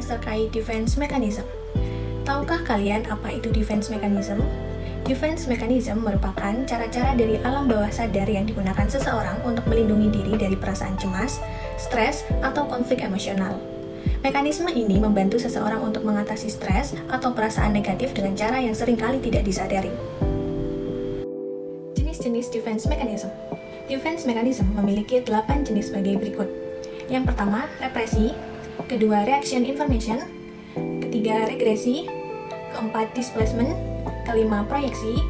membahas terkait defense mechanism. Tahukah kalian apa itu defense mechanism? Defense mechanism merupakan cara-cara dari alam bawah sadar yang digunakan seseorang untuk melindungi diri dari perasaan cemas, stres, atau konflik emosional. Mekanisme ini membantu seseorang untuk mengatasi stres atau perasaan negatif dengan cara yang seringkali tidak disadari. Jenis-jenis defense mechanism. Defense mechanism memiliki 8 jenis sebagai berikut. Yang pertama, represi. Kedua, reaction information. Ketiga, regresi. Keempat, displacement. Kelima, proyeksi.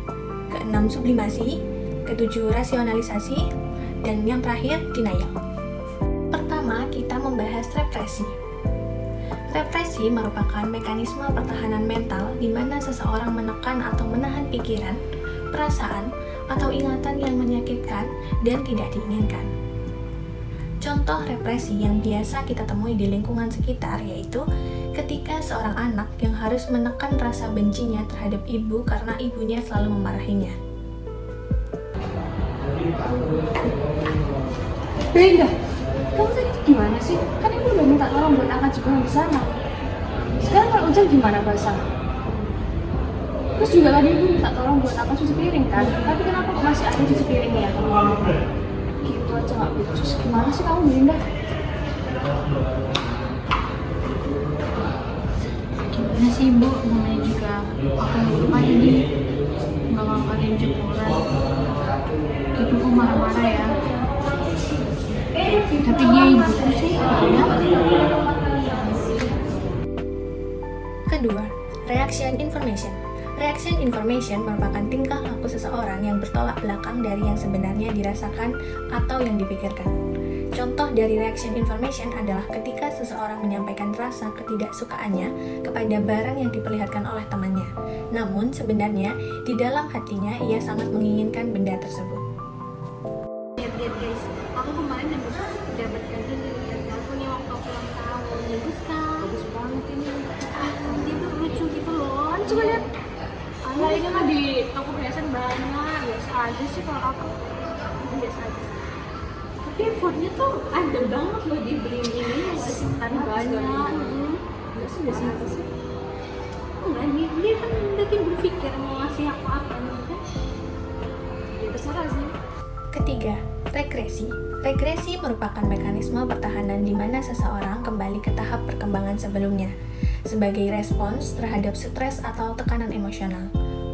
Keenam, sublimasi. Ketujuh, rasionalisasi. Dan yang terakhir, denial. Pertama, kita membahas represi. Represi merupakan mekanisme pertahanan mental di mana seseorang menekan atau menahan pikiran, perasaan, atau ingatan yang menyakitkan dan tidak diinginkan. Contoh represi yang biasa kita temui di lingkungan sekitar yaitu ketika seorang anak yang harus menekan rasa bencinya terhadap ibu karena ibunya selalu memarahinya. Beda, kamu tadi gimana sih? Kan ibu udah minta tolong buat angkat jemuran di sana. Sekarang kalau hujan gimana basah? Terus juga tadi ibu minta tolong buat angkat cuci piring kan? Tapi kenapa kok masih ada cuci piringnya? Gitu aja nggak becus. Gimana sih kamu Belinda? Gimana sih ibu? Namanya juga aku lupa ini nggak ngangkatin jemuran. Gitu kok marah-marah ya. Tapi dia ibuku sih ya. Kedua, reaction information. Reaction information merupakan tingkah laku seseorang yang bertolak belakang dari yang sebenarnya dirasakan atau yang dipikirkan. Contoh dari reaction information adalah ketika seseorang menyampaikan rasa ketidaksukaannya kepada barang yang diperlihatkan oleh temannya. Namun sebenarnya di dalam hatinya ia sangat menginginkan benda tersebut. Lihat guys, aku kemarin habis dapatkan ini dari aku nih waktu aku ulang tahun. Bagus kan? Bagus banget ini. Dia tuh lucu gitu loh. Coba lihat. Alah ini mah di toko perhiasan banyak. Biasa aja sih kalau aku. Biasa aja sih. Tapi effortnya tuh ada banget loh dibeliin ini. Tapi banyak. Biasa aja sih. Enggak, dia kan nanti berpikir mau ngasih aku apa nih kan? Ya terserah sih. Ketiga, regresi. Regresi merupakan mekanisme pertahanan di mana seseorang kembali ke tahap perkembangan sebelumnya sebagai respons terhadap stres atau tekanan emosional.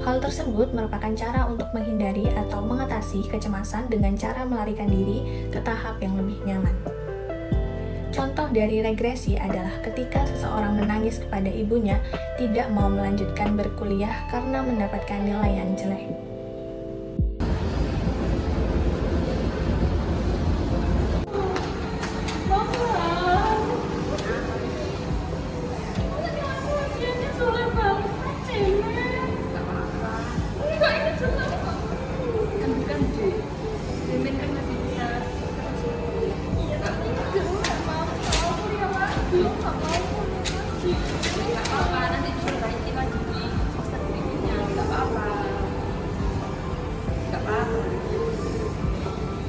Hal tersebut merupakan cara untuk menghindari atau mengatasi kecemasan dengan cara melarikan diri ke tahap yang lebih nyaman. Contoh dari regresi adalah ketika seseorang menangis kepada ibunya tidak mau melanjutkan berkuliah karena mendapatkan nilai yang jelek.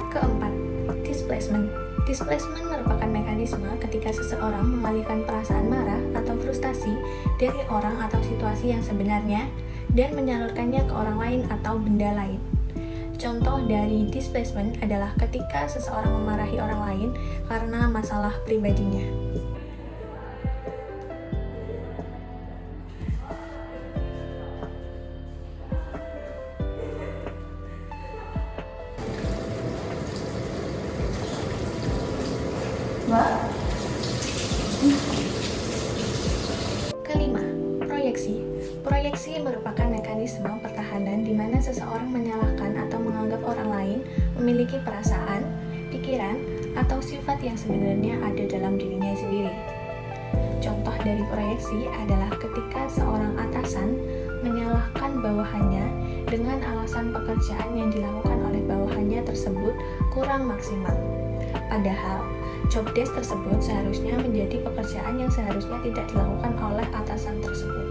Keempat, displacement. Displacement merupakan mekanisme ketika seseorang mengalihkan perasaan marah atau frustasi dari orang atau situasi yang sebenarnya dan menyalurkannya ke orang lain atau benda lain. Contoh dari displacement adalah ketika seseorang memarahi orang lain karena masalah pribadinya. Kelima, proyeksi. Proyeksi merupakan mekanisme pertahanan di mana seseorang menyalahkan atau menganggap orang lain memiliki perasaan, pikiran, atau sifat yang sebenarnya ada dalam dirinya sendiri. Contoh dari proyeksi adalah ketika seorang atasan menyalahkan bawahannya dengan alasan pekerjaan yang dilakukan oleh bawahannya tersebut kurang maksimal. Padahal, job desk tersebut seharusnya menjadi pekerjaan yang seharusnya tidak dilakukan oleh atasan tersebut.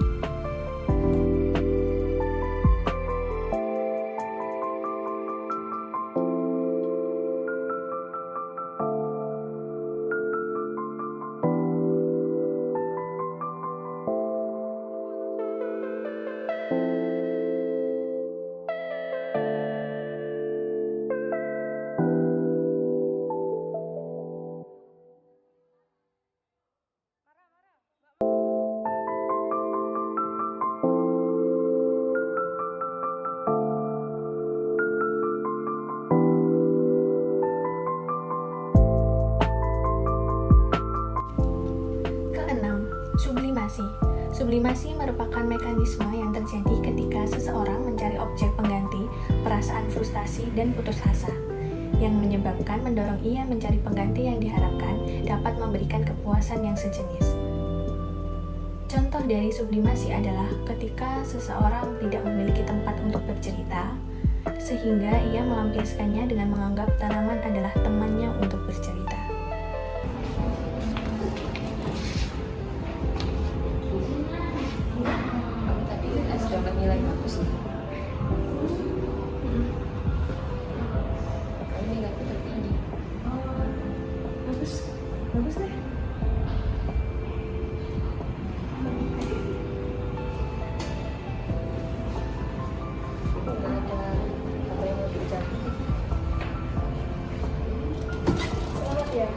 sublimasi. Sublimasi merupakan mekanisme yang terjadi ketika seseorang mencari objek pengganti perasaan frustasi dan putus asa, yang menyebabkan mendorong ia mencari pengganti yang diharapkan dapat memberikan kepuasan yang sejenis. Contoh dari sublimasi adalah ketika seseorang tidak memiliki tempat untuk bercerita, sehingga ia melampiaskannya dengan menganggap tanaman adalah temannya untuk bercerita. Kamu tadi UTS dapat nilai bagus nih. Kamu nilaiku tertinggi. Bagus deh. Nggak ada apa yang mau dibicarakan. Selamat ya.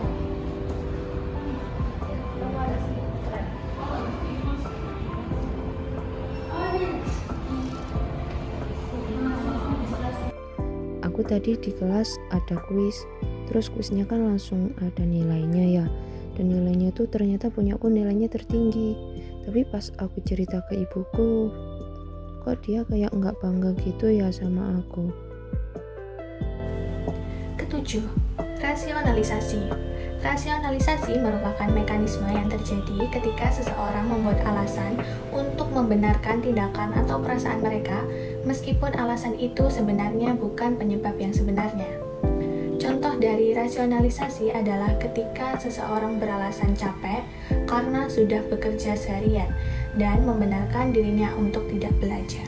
Kamu ada sih, keren. Aku tadi di kelas ada kuis, terus kuisnya kan langsung ada nilainya ya, dan nilainya tuh ternyata punya aku nilainya tertinggi. Tapi pas aku cerita ke ibuku, kok dia kayak nggak bangga gitu ya sama aku. Ketujuh, rasionalisasi. Rasionalisasi merupakan mekanisme yang terjadi ketika seseorang membuat alasan untuk membenarkan tindakan atau perasaan mereka, meskipun alasan itu sebenarnya bukan penyebab yang sebenarnya. Contoh dari rasionalisasi adalah ketika seseorang beralasan capek karena sudah bekerja seharian dan membenarkan dirinya untuk tidak belajar.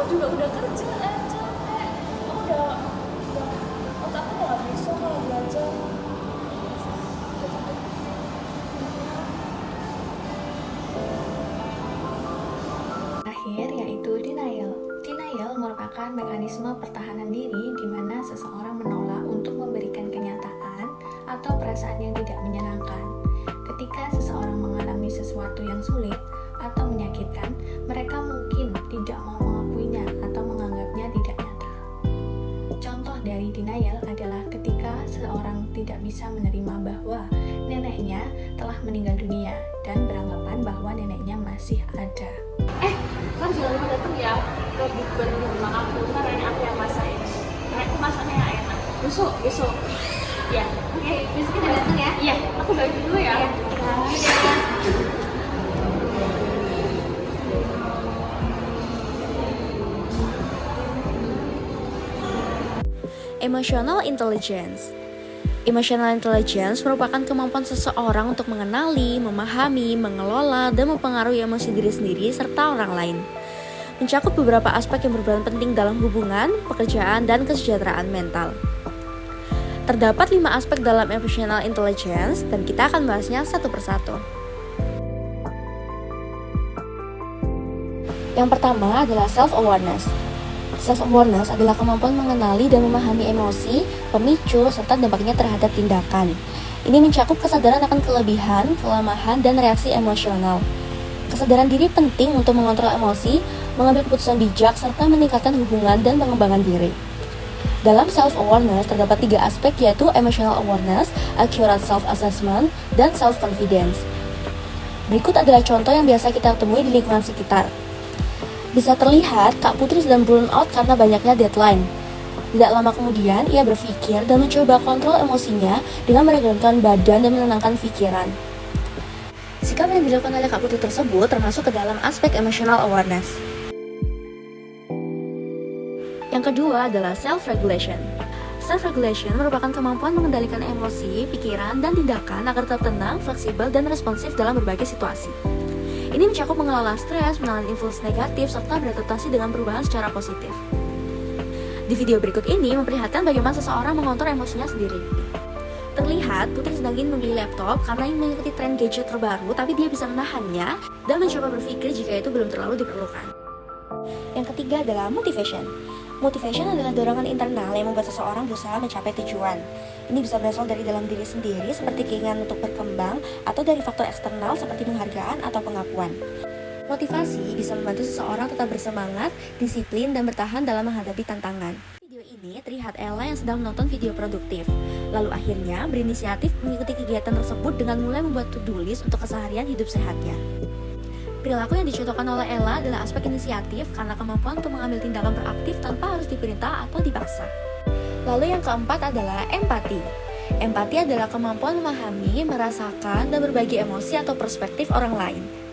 Juga udah kerja, capek. Aku udah otakku udah gak bisa kalau belajar. Terakhir yaitu denial. Denial merupakan mekanisme pertahanan diri di mana seseorang menolak untuk memberikan kenyataan atau perasaan yang tidak menyenangkan. Ketika seseorang mengalami sesuatu yang sulit atau menyakitkan, mereka mungkin tidak mau mengakuinya atau menganggapnya tidak nyata. Contoh dari denial adalah ketika seorang tidak bisa menerima bahwa neneknya telah meninggal dunia dan beranggapan bahwa neneknya masih ada. Kan jangan lupa datang ya ke bukber di rumah aku, kan nenek aku yang masakin. Nenekku masaknya yang enak. Besok. Ya, oke. Besok kita datang ya. Iya, aku balik dulu ya. Emotional intelligence. Emotional intelligence merupakan kemampuan seseorang untuk mengenali, memahami, mengelola, dan mempengaruhi emosi diri sendiri serta orang lain. Mencakup beberapa aspek yang berperan penting dalam hubungan, pekerjaan, dan kesejahteraan mental. Terdapat 5 aspek dalam emotional intelligence dan kita akan bahasnya satu persatu. Yang pertama adalah self-awareness. Self-awareness adalah kemampuan mengenali dan memahami emosi, pemicu, serta dampaknya terhadap tindakan. Ini mencakup kesadaran akan kelebihan, kelemahan, dan reaksi emosional. Kesadaran diri penting untuk mengontrol emosi, mengambil keputusan bijak, serta meningkatkan hubungan dan pengembangan diri. Dalam self-awareness terdapat 3 aspek yaitu emotional awareness, accurate self-assessment, dan self-confidence. Berikut adalah contoh yang biasa kita temui di lingkungan sekitar. Bisa terlihat, Kak Putri sedang burn out karena banyaknya deadline. Tidak lama kemudian, ia berpikir dan mencoba kontrol emosinya dengan meregangkan badan dan menenangkan pikiran. Sikap yang dilakukan oleh Kak Putri tersebut termasuk ke dalam aspek emotional awareness. Yang kedua adalah self-regulation. Self-regulation merupakan kemampuan mengendalikan emosi, pikiran, dan tindakan agar tetap tenang, fleksibel, dan responsif dalam berbagai situasi. Ini mencakup mengelola stres, menahan impuls negatif, serta beradaptasi dengan perubahan secara positif. Di video berikut ini memperlihatkan bagaimana seseorang mengontrol emosinya sendiri. Terlihat Putri sedang ingin membeli laptop karena ingin mengikuti tren gadget terbaru, tapi dia bisa menahannya dan mencoba berpikir jika itu belum terlalu diperlukan. Yang ketiga adalah motivation. Motivation adalah dorongan internal yang membuat seseorang berusaha mencapai tujuan. Ini bisa berasal dari dalam diri sendiri seperti keinginan untuk berkembang atau dari faktor eksternal seperti penghargaan atau pengakuan. Motivasi bisa membantu seseorang tetap bersemangat, disiplin, dan bertahan dalam menghadapi tantangan. Video ini terlihat Ella yang sedang menonton video produktif. Lalu akhirnya berinisiatif mengikuti kegiatan tersebut dengan mulai membuat to-do list untuk keseharian hidup sehatnya. Perilaku yang dicontohkan oleh Ella adalah aspek inisiatif karena kemampuan untuk mengambil tindakan proaktif tanpa harus diperintah atau dipaksa. Lalu yang keempat adalah empati. Empati adalah kemampuan memahami, merasakan, dan berbagi emosi atau perspektif orang lain.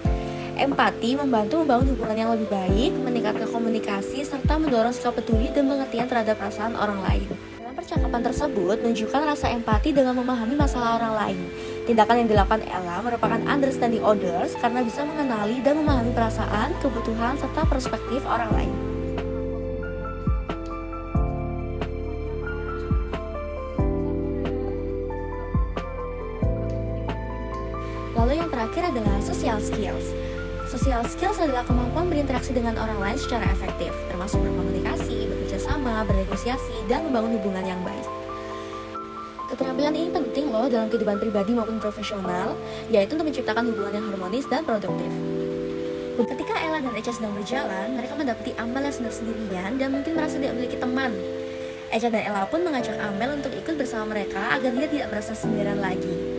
Empati membantu membangun hubungan yang lebih baik, meningkatkan komunikasi, serta mendorong sikap peduli dan pengertian terhadap perasaan orang lain. Dalam percakapan tersebut, menunjukkan rasa empati dengan memahami masalah orang lain. Tindakan yang dilakukan Ella merupakan understanding others karena bisa mengenali dan memahami perasaan, kebutuhan, serta perspektif orang lain. Lalu yang terakhir adalah social skills. Social skills adalah kemampuan berinteraksi dengan orang lain secara efektif, termasuk berkomunikasi, bekerja sama, bernegosiasi, dan membangun hubungan yang baik. Keterampilan ini penting loh dalam kehidupan pribadi maupun profesional, yaitu untuk menciptakan hubungan yang harmonis dan produktif. Ketika Ella dan Echa sedang berjalan, mereka mendapati Amel yang sedang sendirian dan mungkin merasa tidak memiliki teman. Echa dan Ella pun mengajak Amel untuk ikut bersama mereka agar dia tidak merasa sendirian lagi.